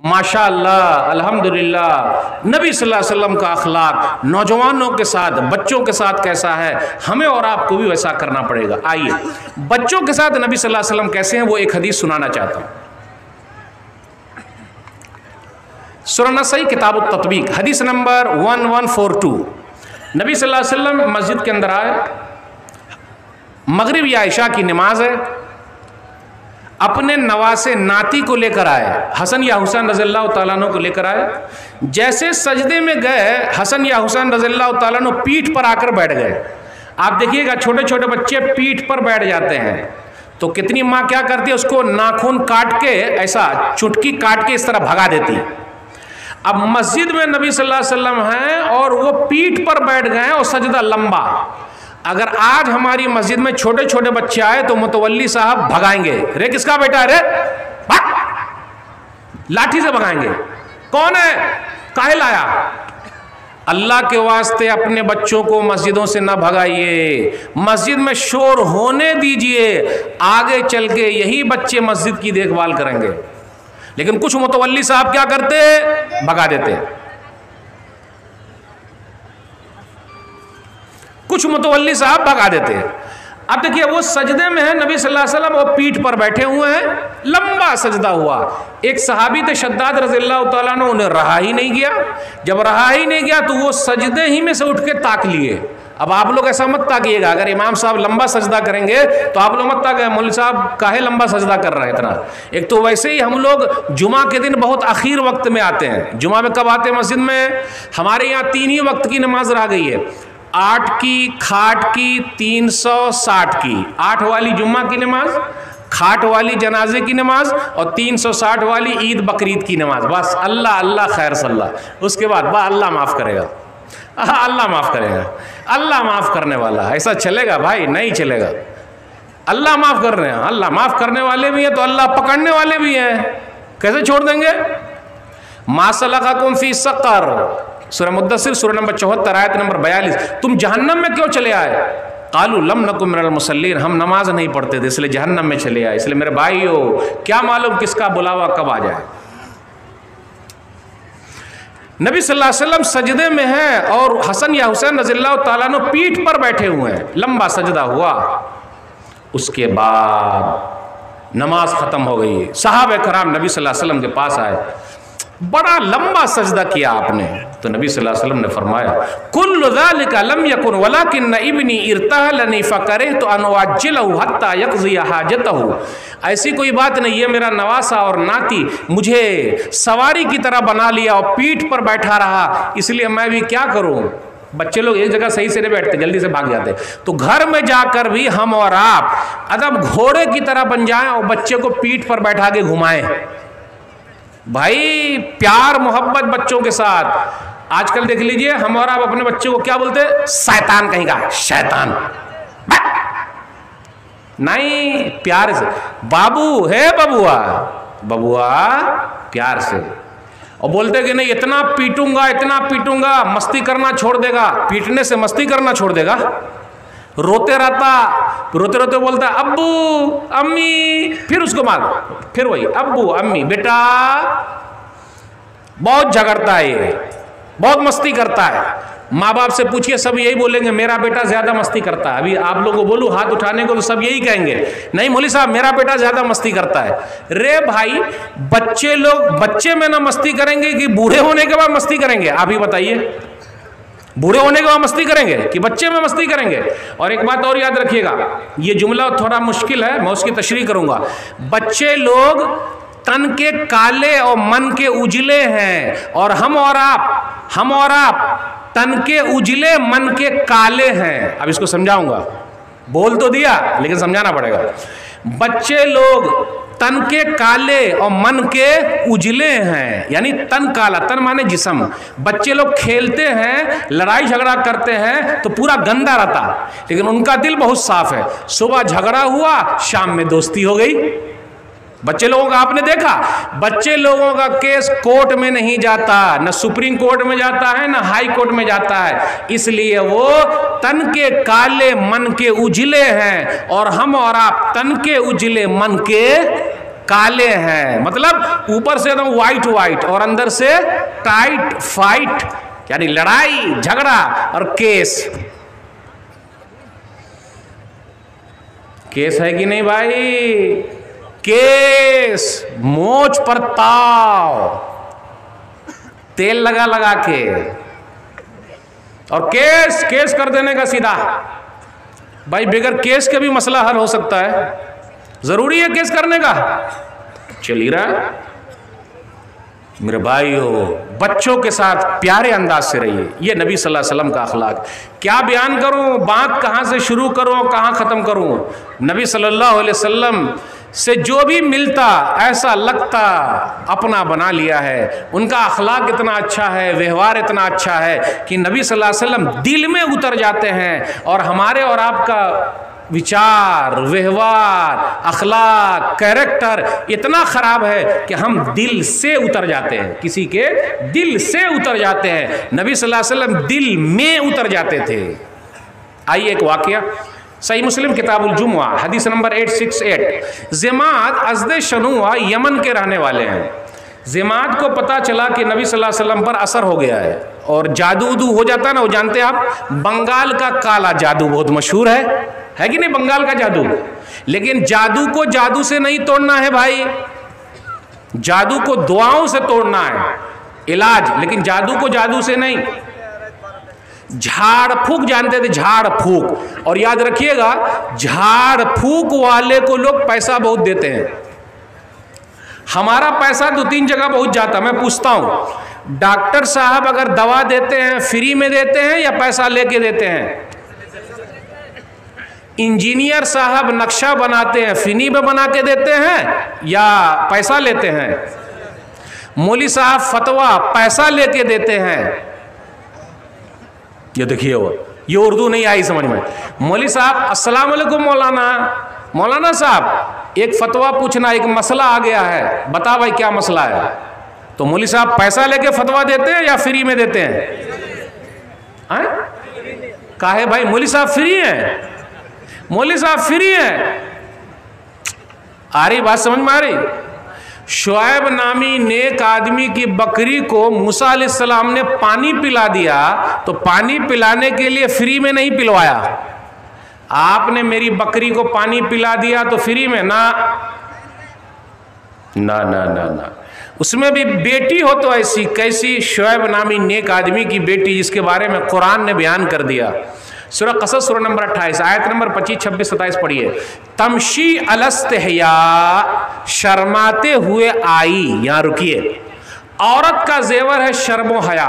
माशाअल्लाह, अल्हम्दुलिल्लाह। नबी सल्लल्लाहु अलैहि वसल्लम का अखलाक नौजवानों के साथ, बच्चों के साथ कैसा है, हमें और आपको भी वैसा करना पड़ेगा। आइए, बच्चों के साथ नबी सल्लल्लाहु अलैहि वसल्लम कैसे हैं, वो एक हदीस सुनाना चाहता हूँ। सूरह नसाई किताब तत्वीक हदीस नंबर 1142। नबी सल्लल्लाहु अलैहि वसल्लम मस्जिद के अंदर आए, मगरिब या इशा की नमाज है, अपने नवासे नाती को लेकर आए, हसन या हुसैन रज़ियल्लाहु ताला अन्हु को लेकर आए। जैसे सजदे में गए, हसन या हुसैन रज़ियल्लाहु ताला अन्हु पीठ पर आकर बैठ गए। आप देखिएगा, छोटे छोटे बच्चे पीठ पर बैठ जाते हैं तो कितनी माँ क्या करती है, उसको नाखून काट के, ऐसा चुटकी काट के इस तरह भगा देती। अब मस्जिद में नबी सल्लल्लाहु अलैहि वसल्लम हैं और वो पीठ पर बैठ गए और सजदा लंबा। अगर आज हमारी मस्जिद में छोटे छोटे बच्चे आए तो मुतवल्ली साहब भगाएंगे, रे किसका बेटा है रे, लाठी से भगाएंगे। कौन है, काहे लाया? अल्लाह के वास्ते अपने बच्चों को मस्जिदों से ना भगाइए, मस्जिद में शोर होने दीजिए, आगे चल के यही बच्चे मस्जिद की देखभाल करेंगे। लेकिन कुछ मुतवल्ली साहब क्या करते, भगा देते। कुछ मुतवल्ली साहब भगा देते हैं। अब देखिए, वो सजदे में है, नबी सल्लल्लाहु अलैहि वसल्लम वो पीठ पर बैठे हुए हैं, लंबा सजदा हुआ। एक सहाबी थे शद्दाद रज़ियल्लाहु ताला अन्हु, उन्हें रहा ही नहीं गया। जब रहा ही नहीं गया तो वो सजदे ही में से उठ के ताक लिए। अब आप लोग ऐसा मत ताकिएगा, अगर इमाम साहब लंबा सजदा करेंगे तो आप लोग मत ताकिए, मौलवी साहब काहे लंबा सजदा कर रहे हैं इतना। एक तो वैसे ही हम लोग जुमा के दिन बहुत आखिर वक्त में आते हैं। जुमा में कब आते हैं मस्जिद में? हमारे यहाँ 3 ही वक्त की नमाज रह गई है, 8 की, खाट की, 360 की। 8 वाली जुम्मा की नमाज, खाट वाली जनाजे की नमाज और 360 वाली ईद बकरीद की नमाज। बस अल्लाह अल्लाह खैर सल्लाह। उसके बाद बा अल्लाह माफ़ करेगा, अल्लाह माफ़ करेगा, अल्लाह माफ़ करने वाला। ऐसा चलेगा भाई? नहीं चलेगा। अल्लाह माफ़ कर रहे हैं, अल्लाह माफ़ करने वाले भी हैं तो अल्लाह पकड़ने वाले भी हैं। कैसे छोड़ देंगे? मा सलकाकुम फी सक़र, सूरह मुद्दस्सिर सूरह नंबर 74 आयत नंबर 42। तुम जहन्नम में क्यों चले आए? कालू लम नकुम मिनल मुसल्लीन, हम नमाज नहीं पढ़ते थे इसलिए जहन्नम में चले आए। इसलिए मेरे भाइयों, क्या मालूम किसका बुलावा कब आ जाए। नबी सल्लल्लाहु अलैहि वसल्लम सजदे में हैं और हसन या हुसैन रज़ियल्लाहु ताला अन्हु पीठ पर बैठे हुए हैं, लंबा सजदा हुआ। उसके बाद नमाज खत्म हो गई। सहाबे कराम नबी सल्लल्लाहु अलैहि वसल्लम के पास आए, बड़ा लंबा सजदा किया आपने। तो नबी सल्लल्लाहु अलैहि वसल्लम ने फरमाया, कुल्लु ज़ालिका लम यकुन वलाकिन इब्नी इर्तहलनी फकरहतु अन उअज्जिलहु हत्ता यक़ज़ी हाजतहु। ऐसी कोई बात नहीं है, मेरा नवासा और नाती मुझे सवारी की तरह बना लिया और पीठ पर बैठा रहा, इसलिए मैं भी क्या करूं। बच्चे लोग एक जगह सही से नहीं बैठते, जल्दी से भाग जाते। तो घर में जाकर भी हम और आप अदब घोड़े की तरह बन जाएं और बच्चे को पीठ पर बैठा के घुमाएं। भाई प्यार मोहब्बत बच्चों के साथ। आजकल देख लीजिए, हम और आप अपने बच्चे को क्या बोलते? शैतान कहीं का, शैतान। नहीं, प्यार से, बाबू है बबुआ, बबुआ प्यार से। और बोलते कि नहीं इतना पीटूंगा, इतना पीटूंगा, मस्ती करना छोड़ देगा। पीटने से मस्ती करना छोड़ देगा? रोते रहता, रोते रोते बोलता अब्बू अम्मी, फिर उसको मार, फिर वही अब्बू अम्मी। बेटा बहुत झगड़ता है ये, बहुत मस्ती करता है। माँ बाप से पूछिए, सब यही बोलेंगे मेरा बेटा ज्यादा मस्ती करता है। अभी आप लोगों को बोलूं हाथ उठाने को तो सब यही कहेंगे, नहीं मौलवी साहब मेरा बेटा ज्यादा मस्ती करता है। रे भाई, बच्चे लोग बच्चे में ना मस्ती करेंगे कि बूढ़े होने के बाद मस्ती करेंगे? आप ही बताइए, बूढ़े होने के बाद मस्ती करेंगे कि बच्चे में मस्ती करेंगे? और एक बात और याद रखिएगा, ये जुमला थोड़ा मुश्किल है, मैं उसकी तशरीह करूंगा। बच्चे लोग तन के काले और मन के उजले हैं, और हम और आप तन के उजले मन के काले हैं। अब इसको समझाऊंगा, बोल तो दिया लेकिन समझाना पड़ेगा। बच्चे लोग तन के काले और मन के उजले हैं, यानी तन काला, तन माने जिस्म। बच्चे लोग खेलते हैं, लड़ाई झगड़ा करते हैं तो पूरा गंदा रहता, लेकिन उनका दिल बहुत साफ है। सुबह झगड़ा हुआ, शाम में दोस्ती हो गई। बच्चे लोगों का आपने देखा, बच्चे लोगों का केस कोर्ट में नहीं जाता, न सुप्रीम कोर्ट में जाता है न हाई कोर्ट में जाता है, इसलिए वो तन के काले मन के उजले हैं, और हम और आप तन के उजले मन के काले हैं, मतलब ऊपर से एकदम व्हाइट व्हाइट और अंदर से टाइट फाइट, यानी लड़ाई झगड़ा। और केस है कि नहीं भाई? केस, मोच पर ताव, तेल लगा लगा के, और केस कर देने का सीधा। भाई बगैर केस के भी मसला हल हो सकता है, जरूरी है केस करने का? चल ही रहा है। मेरे भाइयों, बच्चों के साथ प्यारे अंदाज से रहिए, ये नबी सल्लल्लाहु अलैहि वसल्लम का अखलाक। क्या बयान करूं, बात कहां से शुरू करूं, कहां खत्म करूं? नबी सल्लल्लाहु अलैहि वसल्लम से जो भी मिलता ऐसा लगता अपना बना लिया है। उनका अखलाक इतना अच्छा है, व्यवहार इतना अच्छा है कि नबी सल्लल्लाहु अलैहि वसल्लम दिल में उतर जाते हैं। और हमारे और आपका विचार, व्यवहार, अखलाक, कैरेक्टर इतना खराब है कि हम दिल से उतर जाते हैं, किसी के दिल से उतर जाते हैं। नबी सल्लल्लाहु अलैहि वसल्लम दिल में उतर जाते थे। आइए एक वाकया, सही मुस्लिम किताबुल जुमुआ हदीस नंबर 868। ज़िमाद अज़द शनुआ यमन के रहने वाले हैं। ज़िमाद को पता चला कि नबी सल्लल्लाहु अलैहि वसल्लम पर असर हो गया है और जादू उदू हो जाता है ना, वो जानते हैं आप, बंगाल का काला जादू बहुत मशहूर है कि नहीं? बंगाल का जादू। लेकिन जादू को जादू से नहीं तोड़ना है भाई, जादू को दुआओं से तोड़ना है, इलाज। लेकिन जादू को जादू से नहीं। झाड़ फूक जानते थे, झाड़ फूक, और याद रखिएगा झाड़ फूक वाले को लोग पैसा बहुत देते हैं। हमारा पैसा 2-3 जगह पहुंच जाता। मैं पूछता हूं, डॉक्टर साहब अगर दवा देते हैं फ्री में देते हैं या पैसा लेके देते हैं? इंजीनियर साहब नक्शा बनाते हैं फ्री में बना के देते हैं या पैसा लेते हैं? मौली साहब फतवा पैसा लेके देते हैं। ये देखिए, वो ये उर्दू नहीं आई समझ में। मौली साहब अस्सलाम वालेकुम मौलाना साहब, एक फतवा पूछना, एक मसला आ गया है, बता भाई क्या मसला है? तो मौली साहब पैसा लेके फतवा देते हैं या फ्री में देते हैं? काहे भाई? मौली साहब फ्री हैं, मौली साहब फ्री हैं। आ रही बात समझ में आ रही? शुआयब नामी नेक आदमी की बकरी को मूसा अलैहिस्सलाम ने पानी पिला दिया, तो पानी पिलाने के लिए फ्री में नहीं पिलवाया। आपने मेरी बकरी को पानी पिला दिया तो फ्री में ना ना ना ना ना, उसमें भी बेटी हो तो ऐसी कैसी? शुआयब नामी नेक आदमी की बेटी, जिसके बारे में कुरान ने बयान कर दिया। सूरह क़सस सूरह नंबर 28 आयत नंबर 25, 26, 27 पढ़िए। तमशी अलस्तहया, शर्माते हुए आई। यहां रुकिए, औरत का जेवर है शर्म व हया।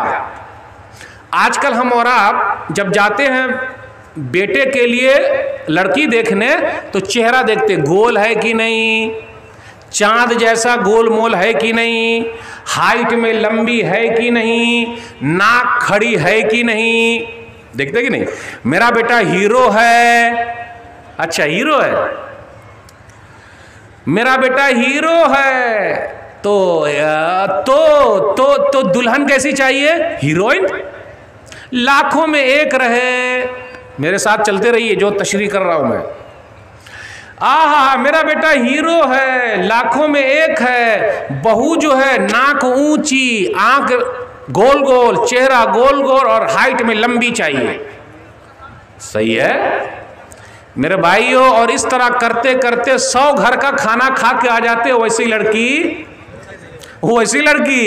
आजकल हम और आप जब जाते हैं बेटे के लिए लड़की देखने तो चेहरा देखते, गोल है कि नहीं, चांद जैसा गोल मोल है कि नहीं, हाइट में लंबी है कि नहीं, नाक खड़ी है कि नहीं, देखते कि नहीं? मेरा बेटा हीरो है, अच्छा हीरो है, मेरा बेटा हीरो है, तो दुल्हन कैसी चाहिए? हीरोइन, लाखों में एक रहे। मेरे साथ चलते रहिए जो तशरीह कर रहा हूं मैं। आहा, मेरा बेटा हीरो है, लाखों में एक है, बहू जो है नाक ऊंची, आंख गोल गोल, चेहरा गोल गोल और हाइट में लंबी चाहिए। सही है मेरे भाइयों। और इस तरह करते करते 100 घर का खाना खा के आ जाते हो, वैसी लड़की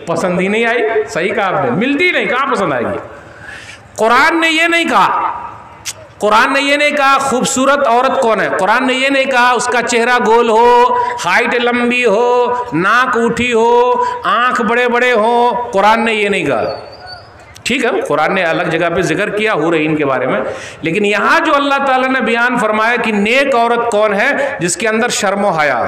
पसंद ही नहीं आई। सही कहा आपने, मिलती नहीं, कहां पसंद आएगी? कुरान ने ये नहीं कहा, कुरान ने ये नहीं कहा खूबसूरत औरत कौन है, कुरान ने ये नहीं कहा उसका चेहरा गोल हो, हाइट लंबी हो, नाक उठी हो, आंख बड़े बड़े हो, कुरान ने ये नहीं कहा। ठीक है, कुरान ने अलग जगह पे जिक्र किया हुरैन के बारे में, लेकिन यहाँ जो अल्लाह ताला ने बयान फरमाया कि नेक औरत कौन है, जिसके अंदर शर्म हया,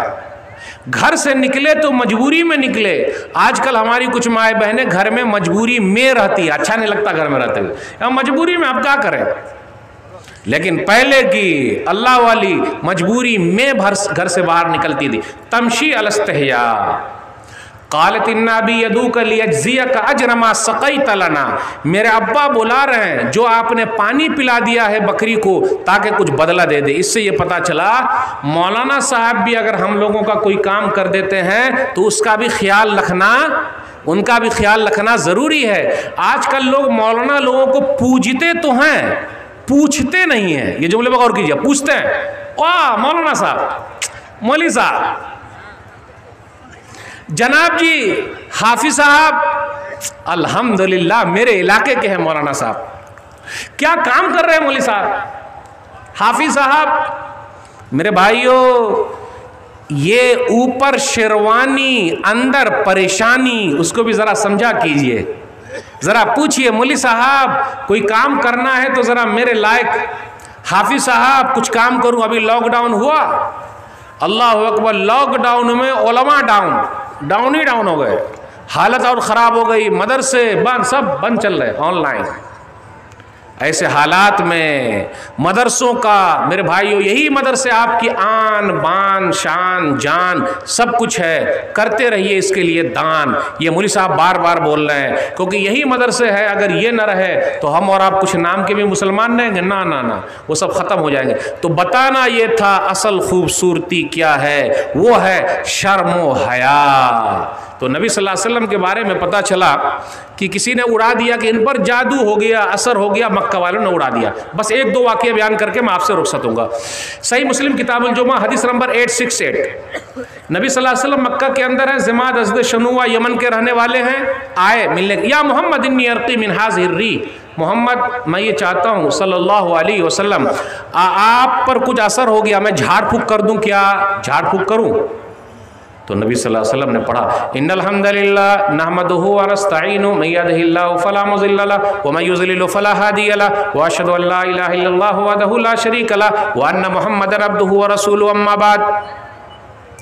घर से निकले तो मजबूरी में निकले। आजकल हमारी कुछ माए बहनें घर में मजबूरी में रहती है, अच्छा नहीं लगता घर में रहते हुए, मजबूरी में अब क्या करें। लेकिन पहले की अल्लाह वाली मजबूरी में घर से बाहर निकलती थी। तमशी अलस्तहया, कालत इन्ना भी यदूक लियज्जियक अज्र मा सक़ैत लना, मेरे अब्बा बुला रहे हैं जो आपने पानी पिला दिया है बकरी को ताकि कुछ बदला दे दे। इससे ये पता चला मौलाना साहब भी अगर हम लोगों का कोई काम कर देते हैं तो उसका भी ख्याल रखना, उनका भी ख्याल रखना ज़रूरी है। आजकल लोग मौलाना लोगों को पूजते तो हैं, पूछते नहीं हैं। ये जुमले पर गौर कीजिए, पूछते हैं वाह मौलाना साहब, मौलवी साहब, जनाब जी, हाफिज साहब, अल्हम्दुलिल्लाह मेरे इलाके के हैं मौलाना साहब, क्या काम कर रहे हैं मौलवी साहब, हाफिज साहब। मेरे भाइयों, ये ऊपर शेरवानी अंदर परेशानी, उसको भी ज़रा समझा कीजिए। ज़रा पूछिए मौलवी साहब कोई काम करना है तो ज़रा मेरे लायक, हाफिज साहब कुछ काम करूं। अभी लॉकडाउन हुआ, अल्लाह अकबर, लॉकडाउन में उलमा डाउन ही डाउन हो गए, हालत और ख़राब हो गई, मदरसे बंद, सब बंद चल रहे ऑनलाइन। ऐसे हालात में मदरसों का, मेरे भाइयों, यही मदरसे आपकी आन बान शान जान सब कुछ है, करते रहिए इसके लिए दान। ये मौलवी साहब बार बार बोल रहे हैं क्योंकि यही मदरसे है, अगर ये न रहे तो हम और आप कुछ नाम के भी मुसलमान रहेंगे ना, ना ना, वो सब ख़त्म हो जाएंगे। तो बताना ये था असल खूबसूरती क्या है, वो है शर्म व हया। तो नबी सल्लल्लाहु अलैहि वसल्लम के बारे में पता चला कि किसी ने उड़ा दिया कि इन पर जादू हो गया, असर हो गया, मक्का वालों ने उड़ा दिया। बस एक दो वाक़या बयान करके मैं आपसे रुखसत दूंगा। सही मुस्लिम किताबुल जुमा हदीस नंबर 868, नबी सल्लल्लाहु अलैहि वसल्लम मक्का के अंदर हैं, ज़िमाद अज़द शनुवा यमन के रहने वाले हैं, आए मिलने, या मोहम्मद इन्नी अर्क़ी मिन हाज़िहिर रीह, मोहम्मद मैं ये चाहता हूँ सल्लल्लाहु अलैहि वसल्लम आप पर कुछ असर हो गया, मैं झाड़ फूँक कर दूँ, क्या झाड़ फूँक करूँ? तो नबी सल्लल्लाहु अलैहि वसल्लम ने पढ़ा इन्नल हम्दुलिल्लाह नहमदुहु व नस्तईनुहु मै यहदिहिल्लाहु फला मुज़िल्ल लहु व मै युज़लिलहु फला हादिय लहु व अशहदु अन ला इलाहा इल्लल्लाहु वहदहु ला शरीका लहु व अन्न मुहम्मदन अब्दुहु व रसूलुहु अम्मा बाद।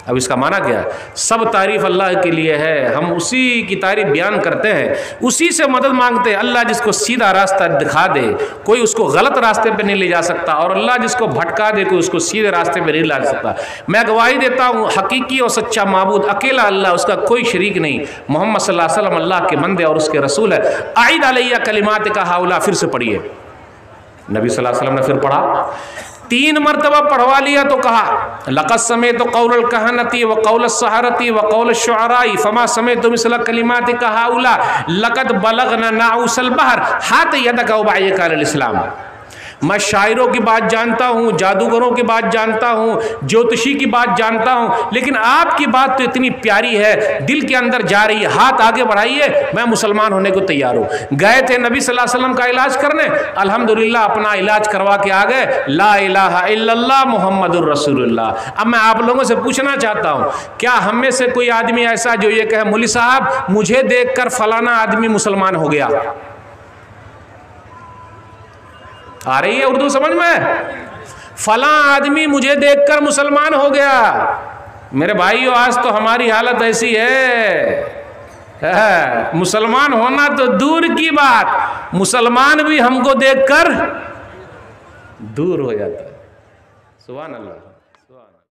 अब इसका माना क्या है? सब तारीफ़ अल्लाह के लिए है, हम उसी की तारीफ़ बयान करते हैं, उसी से मदद मांगते हैं। अल्लाह जिसको सीधा रास्ता दिखा दे, कोई उसको गलत रास्ते पे नहीं ले जा सकता, और अल्लाह जिसको भटका दे, कोई उसको सीधे रास्ते पे नहीं ला सकता। मैं गवाही देता हूँ हकीकी और सच्चा माबूद अकेला अल्लाह, उसका कोई शरीक नहीं। मोहम्मद सल्लल्लाहु अलैहि वसल्लम अल्लाह के बंदे और उसके रसूल है। आइद अलैया कलिमात का हाउला, फिर से पढ़िए। नबी सल्लल्लाहु अलैहि वसल्लम ने फिर पढ़ा, 3 मरतबा पढ़वा लिया तो कहा लक़द समेअतु क़ौलल कहनती व क़ौलस सहरती व क़ौलश शुअराई फमा समेअतु मिस्ल कलिमातिका हाउला लक़द बलगना नाउसल बहर हात यदका उबायका अल इस्लाम। मैं शायरों की बात जानता हूँ, जादूगरों की बात जानता हूँ, ज्योतिषी की बात जानता हूँ, लेकिन आपकी बात तो इतनी प्यारी है, दिल के अंदर जा रही है, हाथ आगे बढ़ाइए, मैं मुसलमान होने को तैयार हूँ। गए थे नबी सल्लल्लाहु अलैहि वसल्लम का इलाज करने, अल्हम्दुलिल्लाह अपना इलाज करवा के आ गए। ला इलाहा इल्लल्लाह मुहम्मदुर रसूलुल्लाह। अब मैं आप लोगों से पूछना चाहता हूँ, क्या हम में से कोई आदमी ऐसा जो ये कहे मौलवी साहब मुझे देख कर फलाना आदमी मुसलमान हो गया? आ रही है उर्दू समझ में? फला आदमी मुझे देखकर मुसलमान हो गया। मेरे भाइयों, आज तो हमारी हालत ऐसी है, मुसलमान होना तो दूर की बात, मुसलमान भी हमको देखकर दूर हो जाता है। सुभान अल्लाह।